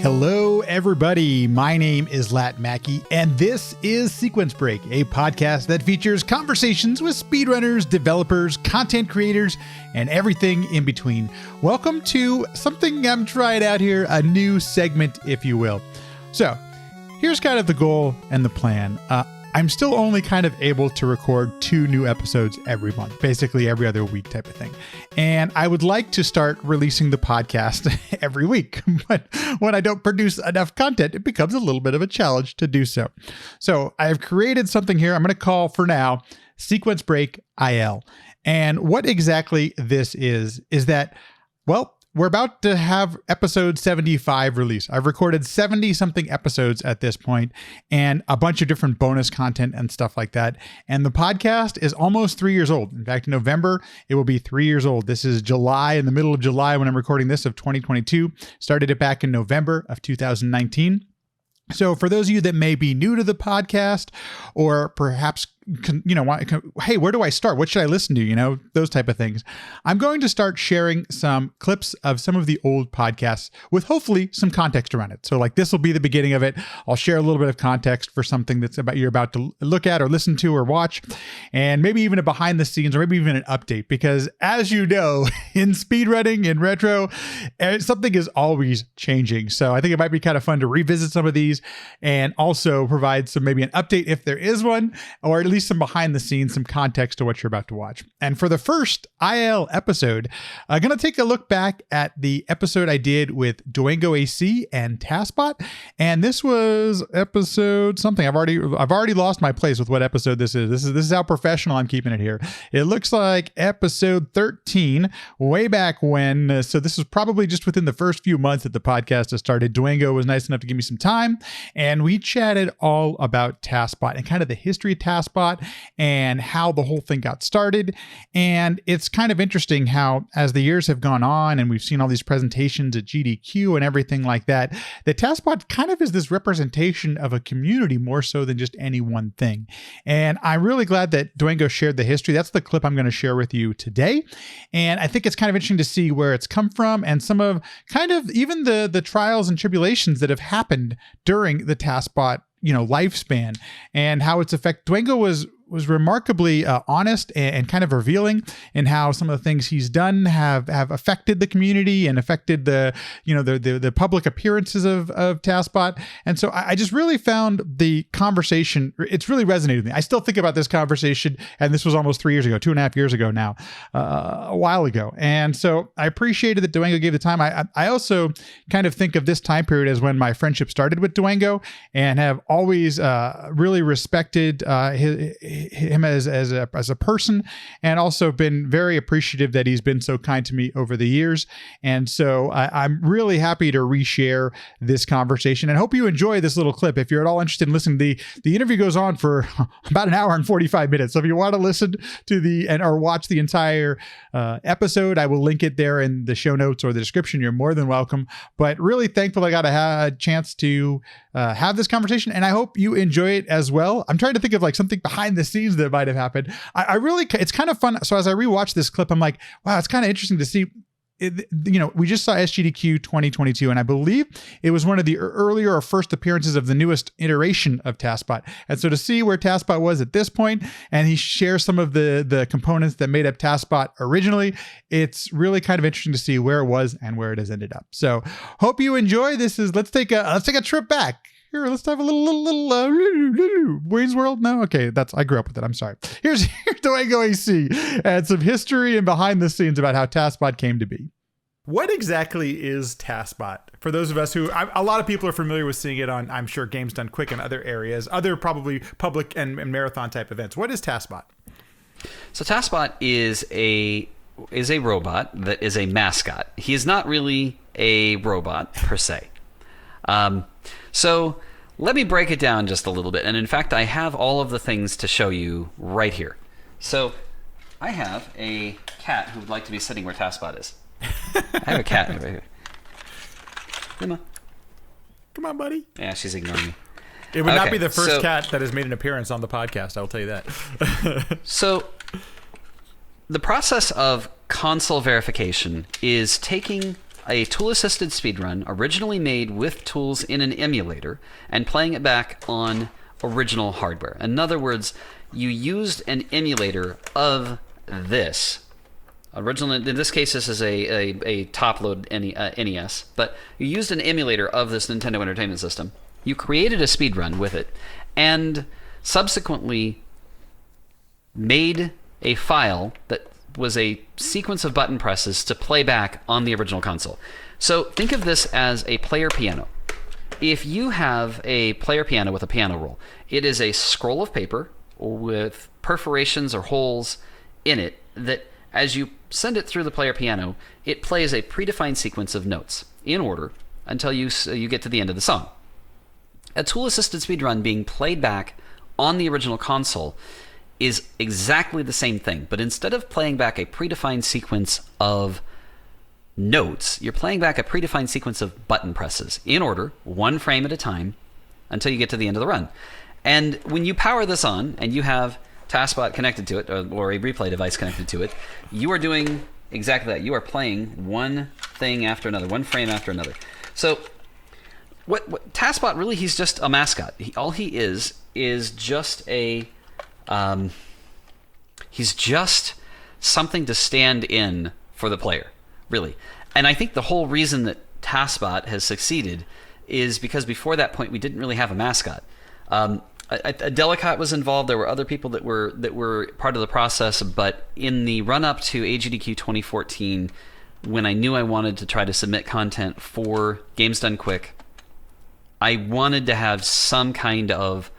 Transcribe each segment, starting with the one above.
Hello, everybody. My name is Lat Mackey, and this is Sequence Break, a podcast that features conversations with speedrunners, developers, content creators, and everything in between. Welcome to something I'm trying out here, a new segment, if you will. So, here's kind of the goal and the plan. I'm still only kind of able to record 2 new episodes every month, basically every other week type of thing. And I would like to start releasing the podcast every week. But when I don't produce enough content, it becomes a little bit of a challenge to do so. So I've created something here I'm going to call for now Sequence Break IL. And what exactly this is that, well, we're about to have episode 75 released. I've recorded 70 something episodes at this point and a bunch of different bonus content and stuff like that. And the podcast is almost 3 years old. In fact, in November, it will be 3 years old. This is July, in the middle of July when I'm recording this of 2022. Started it back in November of 2019. So for those of you that may be new to the podcast or perhaps, hey, where do I start? What should I listen to? Those type of things. I'm going to start sharing some clips of some of the old podcasts with hopefully some context around it. So like this will be the beginning of it. I'll share a little bit of context for something that's you're about to look at or listen to or watch, and maybe even a behind the scenes or maybe even an update, because as you know, in speedrunning, in retro, something is always changing. So I think it might be kind of fun to revisit some of these and also provide maybe an update if there is one, or at least some behind the scenes, some context to what you're about to watch. And for the first IL episode, I'm going to take a look back at the episode I did with dwangoAC and TASBot. And this was episode something. I've already lost my place with what episode this is. This is how professional I'm keeping it here. It looks like episode 13, way back when. So this was probably just within the first few months that the podcast has started. Dwango was nice enough to give me some time, and we chatted all about TASBot and kind of the history of TASBot and how the whole thing got started. And it's kind of interesting how, as the years have gone on and we've seen all these presentations at GDQ and everything like that, the TASBot kind of is this representation of a community more so than just any one thing. And I'm really glad that Dwango shared the history. That's the clip I'm going to share with you today. And I think it's kind of interesting to see where it's come from and some of kind of even the trials and tribulations that have happened during the TASBot lifespan and how its effect. Dwango was remarkably honest and kind of revealing in how some of the things he's done have affected the community and affected the public appearances of TASBot. And so I just really found the conversation, it's really resonated with me. I still think about this conversation, and this was almost 3 years ago, 2.5 years ago now, a while ago. And so I appreciated that Dwango gave the time. I also kind of think of this time period as when my friendship started with Dwango, and have always really respected him as a person, and also been very appreciative that he's been so kind to me over the years. And so I'm really happy to reshare this conversation and hope you enjoy this little clip. If you're at all interested in listening, the interview goes on for about an hour and 45 minutes. So if you want to listen to or watch the entire episode, I will link it there in the show notes or the description. You're more than welcome. But really thankful I got a chance to have this conversation, and I hope you enjoy it as well. I'm trying to think of like something behind the scenes that might have happened. It's kind of fun. So as I rewatch this clip, I'm like, wow, it's kind of interesting to see. We just saw SGDQ 2022, and I believe it was one of the earlier or first appearances of the newest iteration of TASBot. And so to see where TASBot was at this point, and he shares some of the components that made up TASBot originally, it's really kind of interesting to see where it was and where it has ended up. So hope you enjoy. Let's take a trip back. Here, let's have a little Wayne's World. No, okay, I grew up with it. I'm sorry. Here's dwangoAC and some history and behind the scenes about how TASBot came to be. What exactly is TASBot? For those of us who, a lot of people are familiar with seeing it on, I'm sure, Games Done Quick and other areas, other probably public and marathon type events. What is TASBot? So TASBot is a robot that is a mascot. He is not really a robot per se. So let me break it down just a little bit. And in fact, I have all of the things to show you right here. So I have a cat who would like to be sitting where TASBot is. I have a cat right here. Come on, buddy. Yeah, she's ignoring me. It would not be the first cat that has made an appearance on the podcast, I will tell you that. So the process of console verification is taking a tool-assisted speedrun originally made with tools in an emulator and playing it back on original hardware. In other words, you used an emulator of this. Originally, in this case, this is a top-load NES, but you used an emulator of this Nintendo Entertainment System. You created a speedrun with it, and subsequently made a file that was a sequence of button presses to play back on the original console. So think of this as a player piano. If you have a player piano with a piano roll, it is a scroll of paper with perforations or holes in it that, as you send it through the player piano, it plays a predefined sequence of notes in order until you get to the end of the song. A tool-assisted speedrun being played back on the original console is exactly the same thing, but instead of playing back a predefined sequence of notes, you're playing back a predefined sequence of button presses in order, one frame at a time, until you get to the end of the run. And when you power this on and you have TASBot connected to it, or a replay device connected to it, you are doing exactly that. You are playing one thing after another, one frame after another. So what TASBot, really, he's just a mascot. All he is just a he's just something to stand in for the player, really. And I think the whole reason that TASBot has succeeded is because before that point we didn't really have a mascot. A Delicate was involved. There were other people that were part of the process, but in the run-up to AGDQ 2014, when I knew I wanted to try to submit content for Games Done Quick, I wanted to have some kind of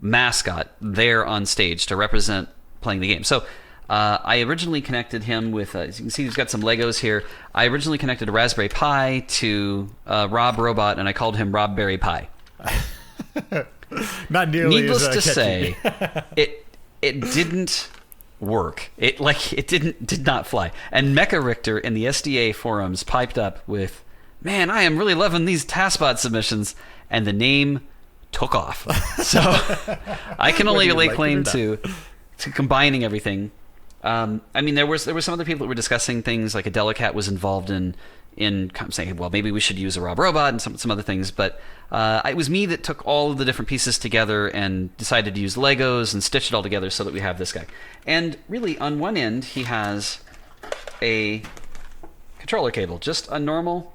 mascot there on stage to represent playing the game. So I originally connected him with, as you can see, he's got some Legos here. I originally connected a Raspberry Pi to Rob Robot, and I called him Rob Berry Pie. Not nearly. Needless as to catchy. say, it didn't work. It did not fly. And Mecha Richter in the SDA forums piped up with, "Man, I am really loving these TASBot submissions," and the name took off. So I can only lay claim to combining everything. I mean, there were some other people that were discussing things, like a Delicate was involved in saying, well, maybe we should use a Rob Robot and some other things, but it was me that took all of the different pieces together and decided to use Legos and stitch it all together so that we have this guy. And really, on one end, he has a controller cable, just a normal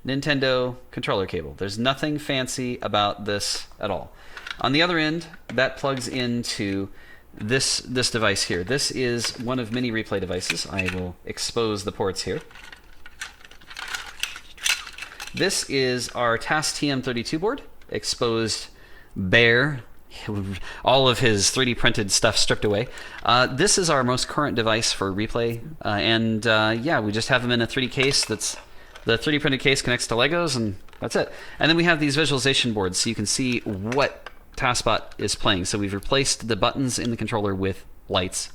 Nintendo controller cable. There's nothing fancy about this at all. On the other end, that plugs into this device here. This is one of many replay devices. I will expose the ports here. This is our TAS TM32 board, exposed bare, all of his 3D printed stuff stripped away. This is our most current device for replay, and we just have them in a 3D case. That's the 3D printed case connects to Legos, and that's it. And then we have these visualization boards, so you can see what TASBot is playing. So we've replaced the buttons in the controller with lights,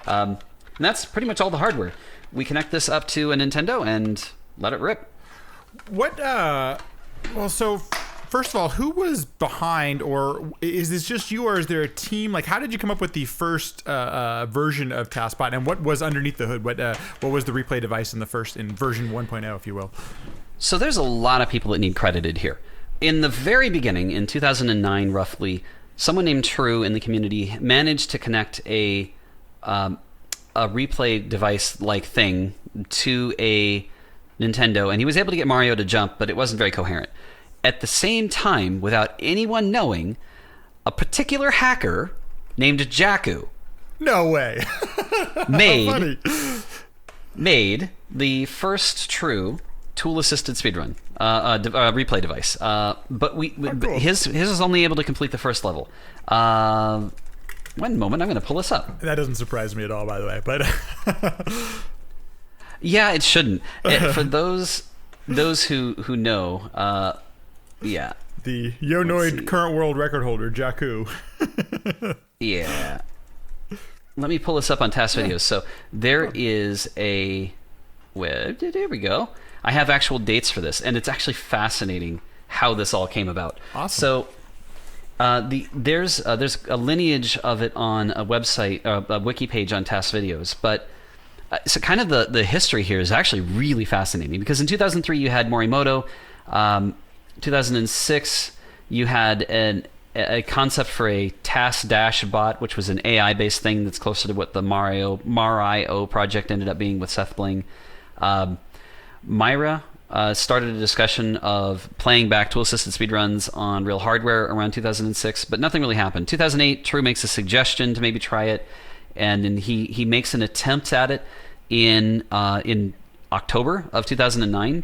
and that's pretty much all the hardware. We connect this up to a Nintendo and let it rip. So first of all, who was behind, or is this just you, or is there a team? Like, how did you come up with the first version of TASBot, and what was underneath the hood? What was the replay device in version 1.0, if you will? So there's a lot of people that need credited here. In the very beginning, in 2009 roughly, someone named True in the community managed to connect a replay device-like thing to a Nintendo, and he was able to get Mario to jump, but it wasn't very coherent. At the same time, without anyone knowing, a particular hacker named Jakku No way. made the first true tool-assisted speedrun replay device. But his is only able to complete the first level. One moment, I'm going to pull this up. That doesn't surprise me at all, by the way. But yeah, it shouldn't. For those who know, yeah. The Yonoid current world record holder, Jakku. Yeah. Let me pull this up on TAS Videos. So there is a... There we go. I have actual dates for this, and it's actually fascinating how this all came about. Awesome. So there's a lineage of it on a website, a wiki page on TAS Videos, but So kind of the history here is actually really fascinating, because in 2003 you had Morimoto. 2006 you had a concept for a TASBot, which was an AI-based thing that's closer to what the Mario project ended up being with Seth Bling. Myra started a discussion of playing back tool-assisted speedruns on real hardware around 2006, but nothing really happened. 2008, True makes a suggestion to maybe try it, and then he makes an attempt at it in October of 2009,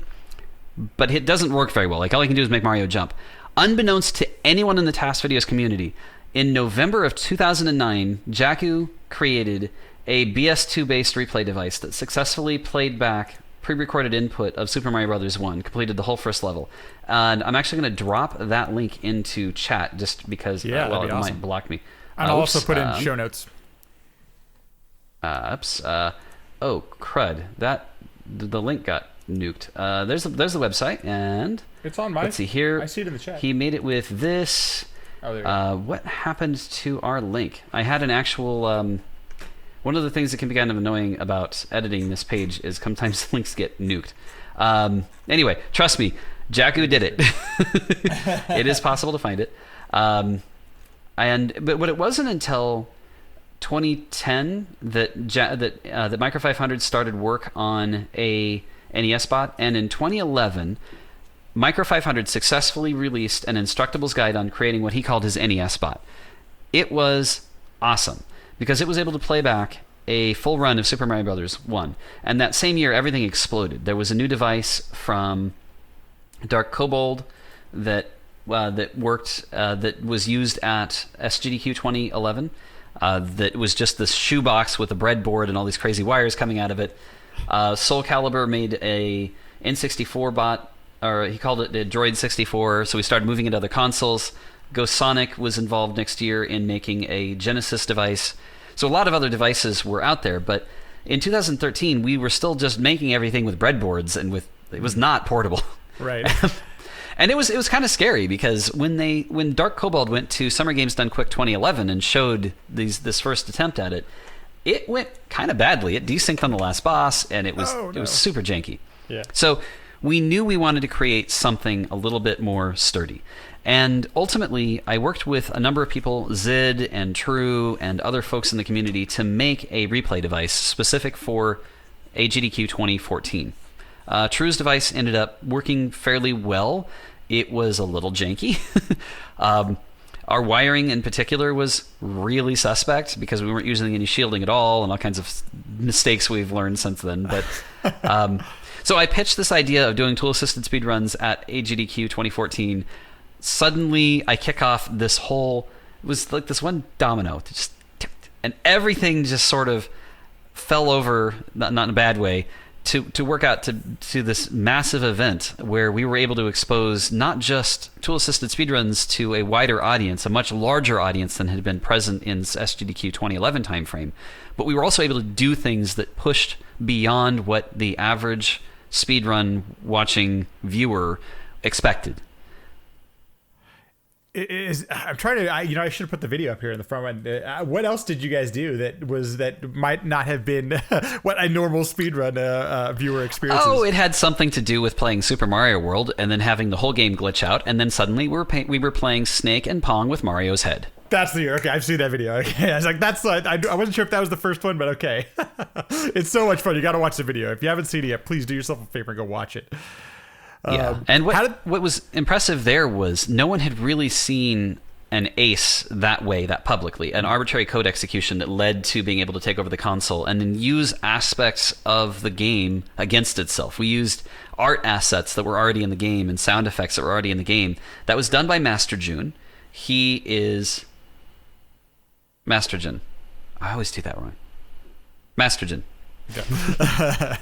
but it doesn't work very well. Like, all he can do is make Mario jump. Unbeknownst to anyone in the TAS Videos community, in November of 2009, Jakku created a BS2-based replay device that successfully played back pre-recorded input of Super Mario Bros. 1, completed the whole first level. And I'm actually going to drop that link into chat just because it might block me. And I'll also put in show notes. Oh, crud. The link got nuked. There's the website, and it's on my. Let's see here. I see it in the chat. He made it with this. Oh, there you go. What happened to our link? I had an actual. One of the things that can be kind of annoying about editing this page is sometimes links get nuked. Anyway, trust me, Jakku did it. It is possible to find it. But it wasn't until 2010 that Micro 500 started work on a NES bot, and in 2011 Micro 500 successfully released an Instructables guide on creating what he called his NES bot. It was awesome because it was able to play back a full run of Super Mario Bros. 1, and that same year everything exploded. There was a new device from Dark Kobold that worked that was used at SGDQ 2011. That was just this shoebox with a breadboard and all these crazy wires coming out of it. Soul Calibur made a N64 bot, or he called it a Droid 64, so we started moving into other consoles. Ghost Sonic was involved next year in making a Genesis device. So a lot of other devices were out there, but in 2013 we were still just making everything with breadboards, and it was not portable. Right. And it was kind of scary because when Dark Kobold went to Summer Games Done Quick 2011 and showed this first attempt at it, it went kind of badly. It desynced on the last boss, and it was super janky. Yeah. So we knew we wanted to create something a little bit more sturdy. And ultimately, I worked with a number of people, Zid and True and other folks in the community, to make a replay device specific for AGDQ 2014. True's device ended up working fairly well. It was a little janky. Our wiring in particular was really suspect because we weren't using any shielding at all, and all kinds of mistakes we've learned since then. But so I pitched this idea of doing tool-assisted speedruns at AGDQ 2014. Suddenly, I kick off this whole... It was like this one domino. And everything just sort of fell over, not in a bad way, to work out to this massive event where we were able to expose not just tool-assisted speedruns to a wider audience, a much larger audience than had been present in SGDQ 2011 timeframe, but we were also able to do things that pushed beyond what the average speedrun watching viewer expected. I'm trying to. I should have put the video up here in the front one. What else did you guys do that might not have been what a normal speedrun viewer experiences? Oh, it had something to do with playing Super Mario World and then having the whole game glitch out, and then suddenly we were playing Snake and Pong with Mario's head. That's the year. Okay, I've seen that video. Okay, I was like, I wasn't sure if that was the first one, but okay. It's so much fun. You got to watch the video. If you haven't seen it yet, please do yourself a favor and go watch it. Yeah, and what was impressive there was no one had really seen an ace that way, that publicly, an arbitrary code execution that led to being able to take over the console and then use aspects of the game against itself. We used art assets that were already in the game and sound effects that were already in the game. That was done by Master June. He is... Master June. I always do that wrong. Master June. Yeah.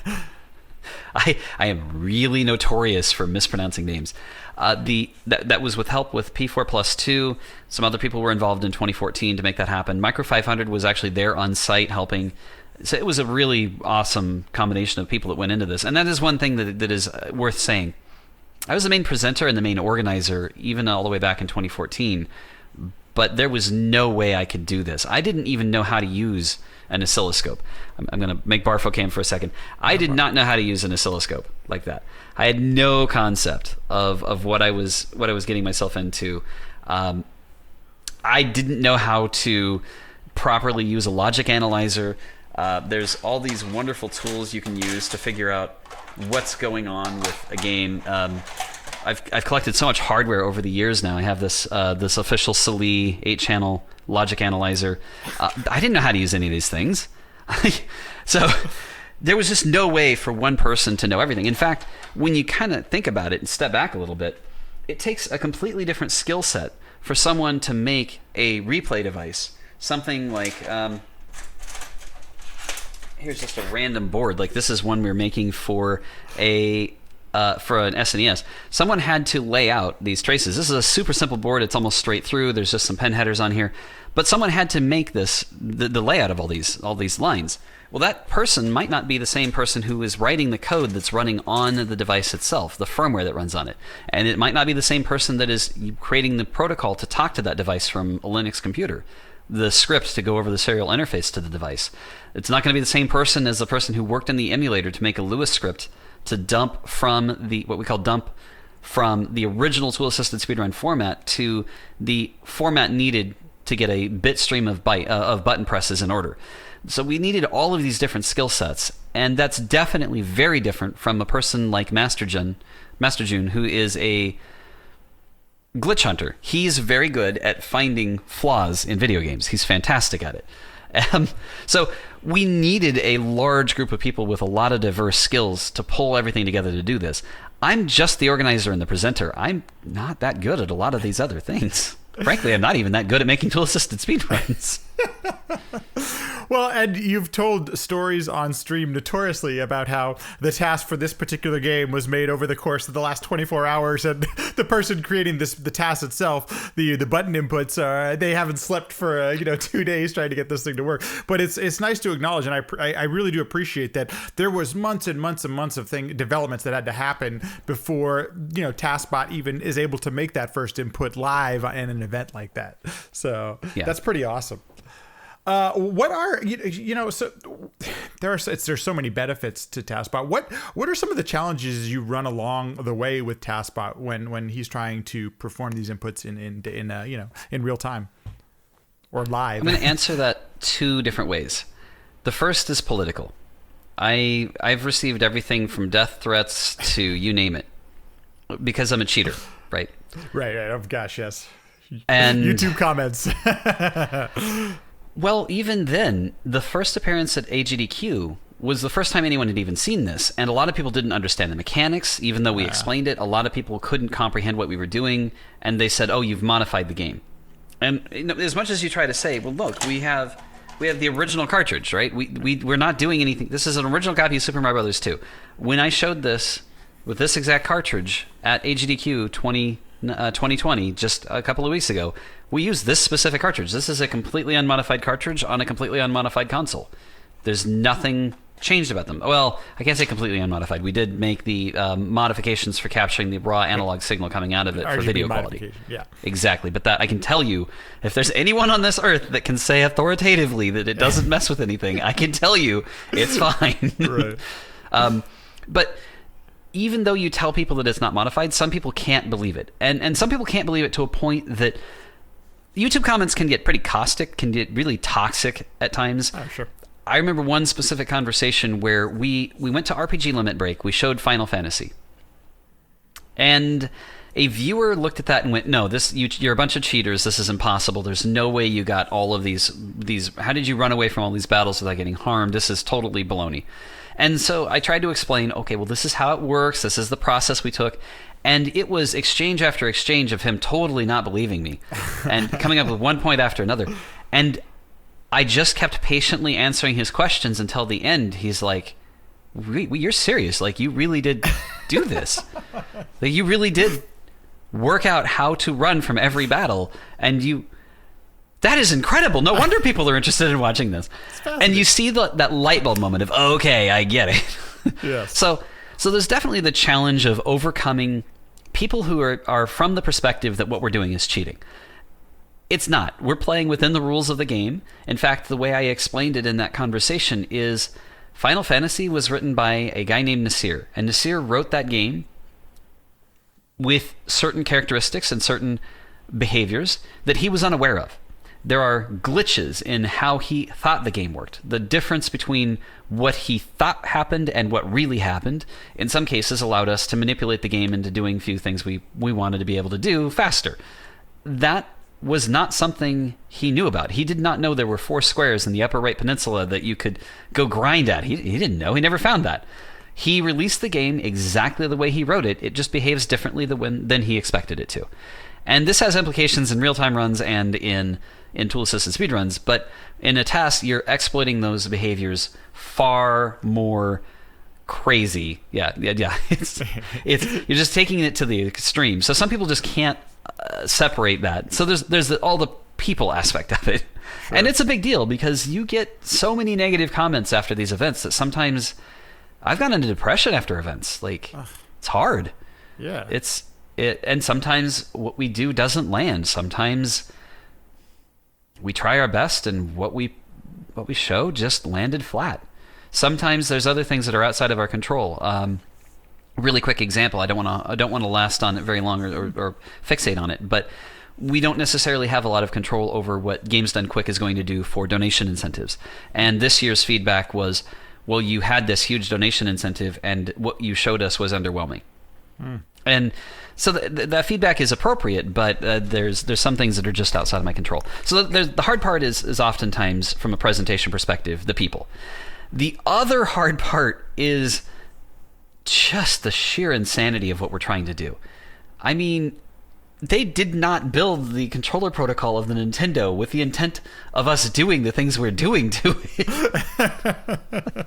I am really notorious for mispronouncing names. That was with help with P4+2. Some other people were involved in 2014 to make that happen. Micro 500 was actually there on site helping. So it was a really awesome combination of people that went into this. And that is one thing that is worth saying. I was the main presenter and the main organizer even all the way back in 2014. but there was no way I could do this. I didn't even know how to use an oscilloscope. I'm going to make Barfocam for a second. I did not know how to use an oscilloscope like that. I had no concept of what I was getting myself into. I didn't know how to properly use a logic analyzer. There's all these wonderful tools you can use to figure out what's going on with a game. I've collected so much hardware over the years now. I have this official Sali 8-channel logic analyzer. I didn't know how to use any of these things. So there was just no way for one person to know everything. In fact, when you kind of think about it and step back a little bit, it takes a completely different skill set for someone to make a replay device. Something like, here's just a random board. Like this is one we were making for an SNES. Someone had to lay out these traces. This is a super simple board. It's almost straight through. There's just some pen headers on here. But someone had to make this, the layout of all these lines. Well, that person might not be the same person who is writing the code that's running on the device itself, the firmware that runs on it. And it might not be the same person that is creating the protocol to talk to that device from a Linux computer, the script to go over the serial interface to the device. It's not going to be the same person as the person who worked in the emulator to make a Lewis script to dump from what we call dump from the original tool-assisted speedrun format to the format needed to get a bit stream of button presses in order. So we needed all of these different skill sets, and that's definitely very different from a person like Master June, who is a glitch hunter. He's very good at finding flaws in video games. He's fantastic at it. So we needed a large group of people with a lot of diverse skills to pull everything together to do this. I'm just the organizer and the presenter. I'm not that good at a lot of these other things. Frankly, I'm not even that good at making tool-assisted speedruns. Well, and you've told stories on stream notoriously about how the task for this particular game was made over the course of the last 24 hours, and the person creating the task itself, the button inputs, they haven't slept for 2 days trying to get this thing to work. But it's nice to acknowledge, and I really do appreciate that there was months and months and months of developments that had to happen before TASBot even is able to make that first input live in an event like that. So That's pretty awesome. What are so there's so many benefits to TASBot. What are some of the challenges you run along the way with TASBot when he's trying to perform these inputs in real time or live? I'm going to answer that two different ways. The first is political. I've received everything from death threats to you name it because I'm a cheater, right? Right. Oh gosh, yes. And YouTube comments. Well, even then, the first appearance at AGDQ was the first time anyone had even seen this, and a lot of people didn't understand the mechanics. Even though we explained it, a lot of people couldn't comprehend what we were doing, and they said, "Oh, you've modified the game." And as much as you try to say, "Well, look, we have the original cartridge, right? We're not doing anything. This is an original copy of Super Mario Brothers 2." When I showed this with this exact cartridge at AGDQ 2020, just a couple of weeks ago, we used this specific cartridge. This is a completely unmodified cartridge on a completely unmodified console. There's nothing changed about them. Well, I can't say completely unmodified. We did make the modifications for capturing the raw analog signal coming out of it for video quality. Yeah, exactly. But that I can tell you, if there's anyone on this earth that can say authoritatively that it doesn't mess with anything, I can tell you it's fine. Right. But even though you tell people that it's not modified, some people can't believe it. And some people can't believe it to a point that YouTube comments can get pretty caustic, can get really toxic at times. Oh, sure. I remember one specific conversation where we went to RPG Limit Break. We showed Final Fantasy. And a viewer looked at that and went, "No, you're a bunch of cheaters. This is impossible. There's no way you got all of these. How did you run away from all these battles without getting harmed? This is totally baloney." And so I tried to explain, okay, well, this is how it works. This is the process we took. And it was exchange after exchange of him totally not believing me and coming up with one point after another. And I just kept patiently answering his questions until the end. He's like, "You're serious? Like, you really did do this? Like, you really did work out how to run from every battle, and that is incredible. No wonder people are interested in watching this." And you see that light bulb moment of, okay, I get it. Yes. So there's definitely the challenge of overcoming people who are from the perspective that what we're doing is cheating. It's not. We're playing within the rules of the game. In fact, the way I explained it in that conversation is Final Fantasy was written by a guy named Nasir, and Nasir wrote that game with certain characteristics and certain behaviors that he was unaware of. There are glitches in how he thought the game worked. The difference between what he thought happened and what really happened, in some cases, allowed us to manipulate the game into doing a few things we wanted to be able to do faster. That was not something he knew about. He did not know there were 4 squares in the upper right peninsula that you could go grind at. He didn't know. He never found that. He released the game exactly the way he wrote it. It just behaves differently than he expected it to. And this has implications in real-time runs and in tool-assisted speedruns, but in a task, you're exploiting those behaviors far more crazy. Yeah. It's you're just taking it to the extreme. So some people just can't separate that. So there's all the people aspect of it. Sure. And it's a big deal because you get so many negative comments after these events that sometimes I've gone into depression after events. Like, it's hard. Yeah. And sometimes what we do doesn't land. Sometimes we try our best and what we show just landed flat. Sometimes there's other things that are outside of our control. Really quick example. I don't want to last on it very long or fixate on it, but we don't necessarily have a lot of control over what Games Done Quick is going to do for donation incentives. And this year's feedback was, well, you had this huge donation incentive and what you showed us was underwhelming. And so that feedback is appropriate, but there's some things that are just outside of my control. So the hard part is oftentimes, from a presentation perspective, the people. The other hard part is just the sheer insanity of what we're trying to do. I mean, they did not build the controller protocol of the Nintendo with the intent of us doing the things we're doing to it.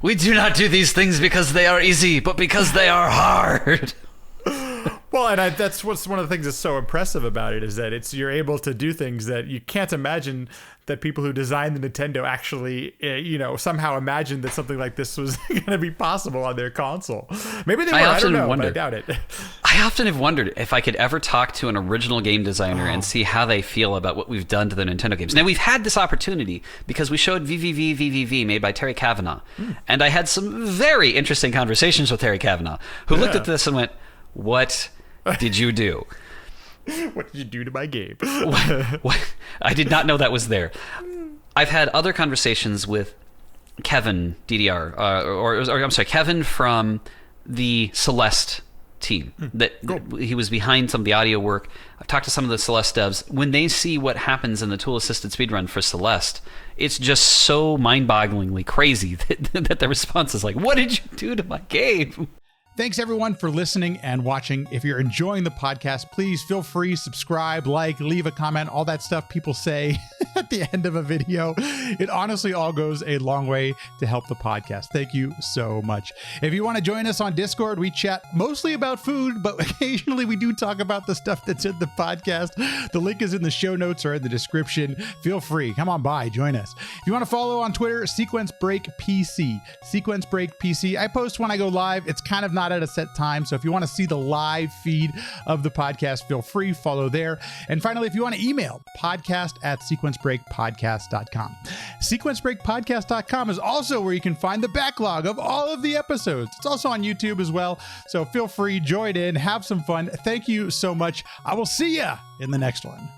We do not do these things because they are easy, but because they are hard. Well, and that's what's one of the things that's so impressive about it, is that you're able to do things that you can't imagine that people who designed the Nintendo actually, somehow imagined that something like this was going to be possible on their console. Maybe they were, I don't know, but I doubt it. I often have wondered if I could ever talk to an original game designer and see how they feel about what we've done to the Nintendo games. Now, we've had this opportunity because we showed VVV made by Terry Kavanagh, and I had some very interesting conversations with Terry Kavanagh, who looked at this and went, "What did you do? What did you do to my game?" What? I did not know that was there. I've had other conversations with Kevin DDR, or I'm sorry, Kevin from the Celeste team. He was behind some of the audio work. I've talked to some of the Celeste devs. When they see what happens in the tool-assisted speedrun for Celeste, it's just so mind-bogglingly crazy that the response is like, "What did you do to my game?" Thanks everyone for listening and watching. If you're enjoying the podcast, please feel free, subscribe, like, leave a comment, all that stuff people say at the end of a video. It honestly all goes a long way to help the podcast. Thank you so much. If you want to join us on Discord, we chat mostly about food, but occasionally we do talk about the stuff that's in the podcast. The link is in the show notes or in the description. Feel free. Come on by, join us. If you want to follow on Twitter, Sequence Break PC. Sequence Break PC. I post when I go live. It's kind of not at a set time, so if you want to see the live feed of the podcast, feel free, follow there. And finally, if you want to email, podcast@sequencebreakpodcast.com. Sequencebreakpodcast.com is also where you can find the backlog of all of the episodes. It's also on YouTube as well, so feel free, join in, have some fun. Thank you so much. I will see ya in the next one.